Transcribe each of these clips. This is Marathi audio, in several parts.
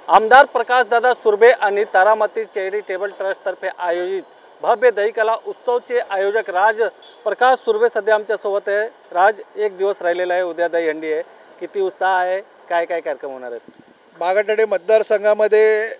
आमदार प्रकाशदादा सुर्वे आणि तारामती चॅरिटेबल ट्रस्टतर्फे आयोजित भव्य दहीकला उत्सवचे आयोजक राज प्रकाश सुर्वे सध्या आमच्यासोबत आहे। राज, एक दिवस राहिलेला आहे, उद्या दहीहंडी आहे, किती उत्साह आहे, काय काय कार्यक्रम होणार आहेत? मागाठाणे मतदारसंघामध्ये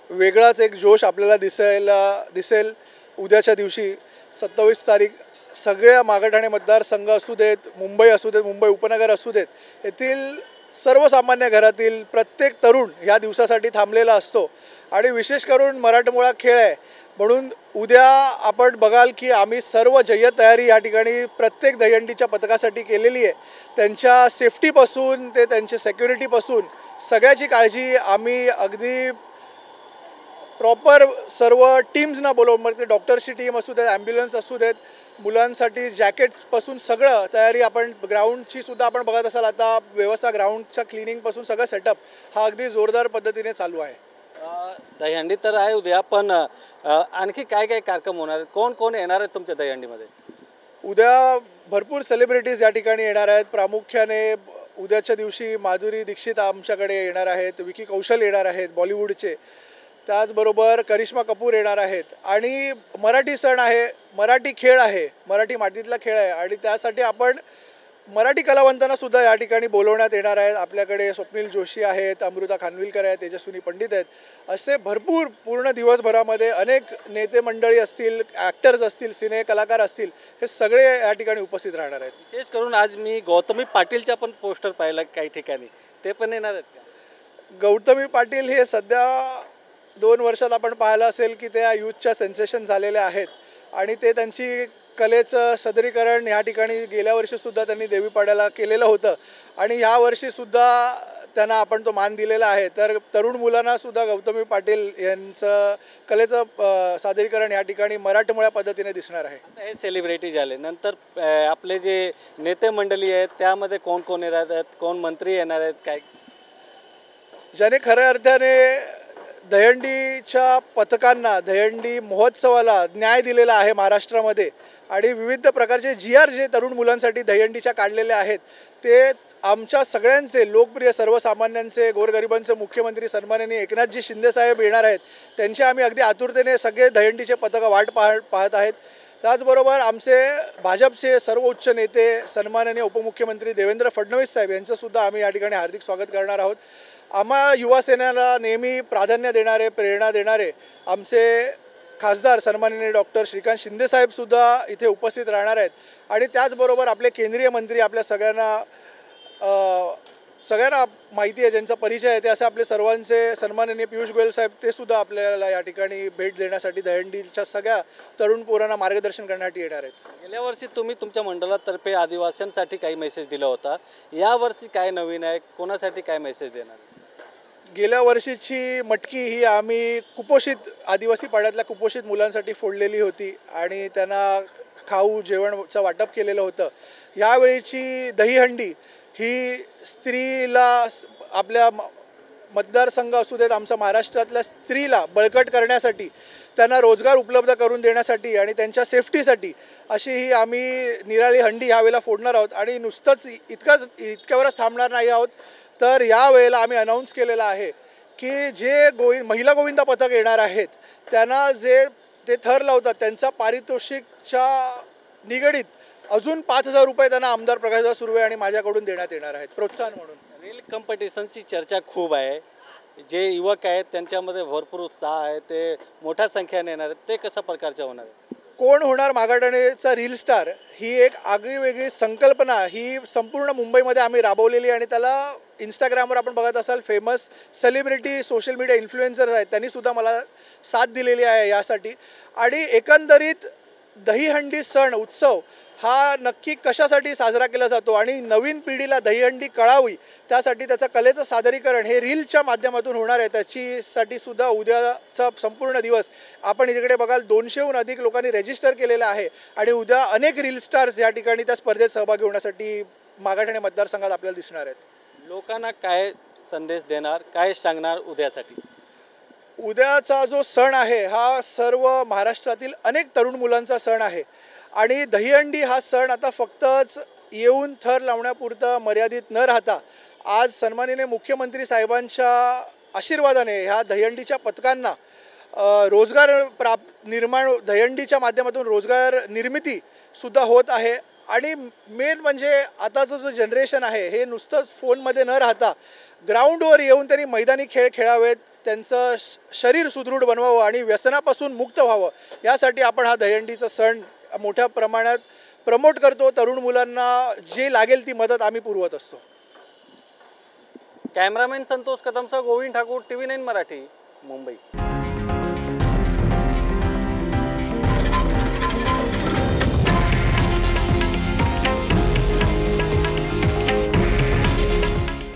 वेगळाच एक जोश आपल्याला दिसेल उद्याच्या दिवशी 27 तारीख। सगळ्या मागाठाणे मतदारसंघ असू देत, मुंबई असू देत, मुंबई उपनगर असू देत, येथील सर्वसामान्य घरातील प्रत्येक तरुण ह्या दिवसासाठी थांबलेला असतो आणि विशेष करून मराठमोळा खेळ आहे म्हणून उद्या आपण बघाल की आम्ही सर्व जय्यत तयारी या ठिकाणी प्रत्येक दहीहंडीच्या पथकासाठी केलेली आहे। त्यांच्या सेफ्टीपासून ते त्यांच्या सिक्युरिटीपासून सगळ्याची काळजी आम्ही अगदी प्रॉपर सर्व टीम्सना बोलवून, मग ते डॉक्टरची टीम असू देत, ॲम्ब्युलन्स असू देत, मुलांसाठी जॅकेट्सपासून सगळं तयारी, आपण ग्राउंडची सुद्धा आपण बघत असाल आता व्यवस्था, ग्राउंडच्या क्लिनिंगपासून सगळं सेटअप हा अगदी जोरदार पद्धतीने चालू आहे। दहीहंडी तर आहे उद्या, पण आणखी काय काय कार्यक्रम होणार आहेत? कोण कोण येणार आहेत तुमच्या दहीहंडीमध्ये? उद्या भरपूर सेलिब्रिटीज या ठिकाणी येणार आहेत। प्रामुख्याने उद्याच्या दिवशी माधुरी दीक्षित आमच्याकडे येणार आहेत, विकी कौशल येणार आहेत बॉलिवूडचे, त्याचबरोबर करिश्मा कपूर येणार आहेत आणि मराठी सण आहे, मराठी खेळ आहे, मराठी मातीतला खेळ आहे आणि त्यासाठी आपण मराठी कलावंतांना सुद्धा या ठिकाणी बोलवण्यात येणार आहेत। आपल्याकडे स्वप्नील जोशी आहेत, अमृता खानविलकर आहेत, तेजस्विनी पंडित आहेत, असे भरपूर पूर्ण दिवसभरामध्ये अनेक नेते मंडळी असतील, ॲक्टर्स असतील, सिने कलाकार असतील, हे सगळे या ठिकाणी उपस्थित राहणार आहेत। विशेष करून आज मी गौतमी पाटीलचा पण पोस्टर पाहिला काही ठिकाणी, ते पण येणार आहेत का? गौतमी पाटील हे सध्या 2 वर्षात आपण पाहिलं असेल की त्या यूथच्या सेन्सेशन झालेल्या आहेत आणि ते त्यांची कलेचं सादरीकरण ह्या ठिकाणी गेल्या वर्षीसुद्धा त्यांनी देवीपाड्याला केलेलं होतं आणि ह्या वर्षीसुद्धा त्यांना आपण तो मान दिलेला आहे। तर तरुण मुलांनासुद्धा गौतमी पाटील यांचं कलेचं सादरीकरण या ठिकाणी मराठमोळ्या पद्धतीने दिसणार आहे। हे सेलिब्रिटी झाले, नंतर आपले जे नेते मंडळी आहेत त्यामध्ये कोण कोण येणार आहेत, कोण मंत्री येणार आहेत, काय ज्याने खऱ्या अर्थाने दहीहंडीच्या पथकांना, दहीहंडी महोत्सवाला न्याय दिलेला आहे महाराष्ट्रामध्ये आणि विविध प्रकारचे GR जे तरुण मुलांसाठी दहीहंडीच्या काढलेले आहेत ते आमच्या सगळ्यांचे लोकप्रिय, सर्वसामान्यांचे, गोरगरिबांचे मुख्यमंत्री सन्माननीय एकनाथजी शिंदे साहेब येणार आहेत। त्यांचे आम्ही अगदी आतुरतेने सगळे दहीहंडीचे पथकं वाट पाहत आहेत। त्याचबरोबर आमचे भाजपचे सर्वोच्च नेते सन्माननीय उपमुख्यमंत्री देवेंद्र फडणवीस साहेब यांचंसुद्धा आम्ही या ठिकाणी हार्दिक स्वागत करणार आहोत। आम्हा युवासेनेला नेहमी प्राधान्य देणारे, प्रेरणा देणारे आमचे खासदार सन्माननीय डॉक्टर श्रीकांत शिंदे साहेबसुद्धा इथे उपस्थित राहणार आहेत आणि त्याचबरोबर आपले केंद्रीय मंत्री, आपल्या सगळ्यांना माहिती आहे, ज्यांचा परिचय आहे, ते असे आपले सर्वांचे सन्माननीय पियुष गोयल साहेब, ते सुद्धा आपल्याला या ठिकाणी भेट देण्यासाठी दहीहंडीच्या सगळ्या तरुण पोरांना मार्गदर्शन करण्यासाठी येणार आहेत। गेल्या वर्षी तुम्ही तुमच्या मंडळातर्फे आदिवासींसाठी काही मेसेज दिला होता, यावर्षी काय नवीन आहे, कोणासाठी काय मेसेज देणार? गेल्या वर्षीची मटकी ही आम्ही कुपोषित आदिवासी पाड्यातल्या कुपोषित मुलांसाठी फोडलेली होती आणि त्यांना खाऊ जेवणचं वाटप केलेलं होतं। यावेळीची दहीहंडी ही स्त्रीला, आपल्या मतदारसंघ असू देत, आमच्या महाराष्ट्रातल्या स्त्रीला बळकट करण्यासाठी, त्यांना रोजगार उपलब्ध करून देण्यासाठी आणि त्यांच्या सेफ्टीसाठी अशी ही आम्ही निराळी हंडी ह्यावेळेला फोडणार आहोत आणि नुसतंच इतक्यावरच थांबणार नाही आहोत, तर यावेळेला आम्ही अनाऊन्स केलेलं आहे की जे महिला गोविंदा पथक येणार आहेत त्यांना जे ते थर लावतात त्यांचा पारितोषिकच्या निगडीत अजून 5,000 रुपये त्यांना आमदार प्रकाशदादा सुर्वे आणि माझ्याकडून देण्यात येणार आहेत प्रोत्साहन म्हणून। रील कॉम्पिटिशनची चर्चा खूप आहे, जे युवक आहेत त्यांच्यामध्ये भरपूर उत्साह आहे, ते मोठ्या संख्येने येणार आहेत, ते कशा प्रकारचे होणार आहे? कोण होणार मागाठाणेचा रील स्टार ही एक आगळीवेगळी संकल्पना ही संपूर्ण मुंबईमध्ये आम्ही राबवलेली आणि त्याला इंस्टाग्रामवर आपण बघत असाल famous celebrity, social media influencers आहेत, त्यांनीसुद्धा मला साथ दिलेली आहे यासाठी। आणि एकंदरीत दहीहंडी सण उत्सव हा नक्की कशासाठी साजरा केला जातो आणि नवीन पिढीला दहीहंडी कळावी, त्यासाठी त्याचं कलेचं सादरीकरण हे रीलच्या माध्यमातून होणार आहे। त्याच्यासाठी सुद्धा उद्याचा संपूर्ण दिवस आपण इकडे बघाल 200हून अधिक लोकांनी रजिस्टर केलेलं आहे आणि उद्या अनेक रील स्टार्स या ठिकाणी त्या स्पर्धेत सहभागी होण्यासाठी मागाठाणे मतदारसंघात आपल्याला दिसणार आहेत। लोकांना काय संदेश देणार, काय सांगणार उद्यासाठी? उद्याचा जो सण आहे हा सर्व महाराष्ट्रातील अनेक तरुण मुलांचा सण आहे आणि दहीहंडी हा सण आता फक्तच येऊन थर लावण्यापुरता मर्यादित न राहता आज सन्माननीय मुख्यमंत्री साहेबांच्या आशीर्वादाने ह्या दहीहंडीच्या पथकांना रोजगार निर्माण दहीहंडीच्या माध्यमातून रोजगार निर्मितीसुद्धा होत आहे. आणि मेन म्हणजे आताचं जो जनरेशन आहे हे नुसतंच फोनमध्ये न राहता ग्राउंडवर येऊन त्यांनी मैदानी खेळ खेळावेत, त्यांचं शरीर सुदृढ बनवावं आणि व्यसनापासून मुक्त व्हावं, यासाठी आपण हा दहीहंडीचा सण मोठ्या प्रमाणात प्रमोट करतो. तरुण मुलांना जे लागेल ती मदत आम्ही पुरवत असतो. कॅमेरामॅन संतोष कदमसह गोविंद ठाकूर, TV9 मराठी, मुंबई.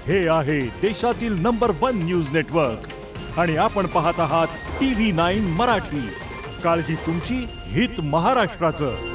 हे आहे देशातील नंबर 1 न्यूज नेटवर्क आणि आपण पाहत आहात TV9 मराठी. काळजी तुमची, हित महाराष्ट्राचं.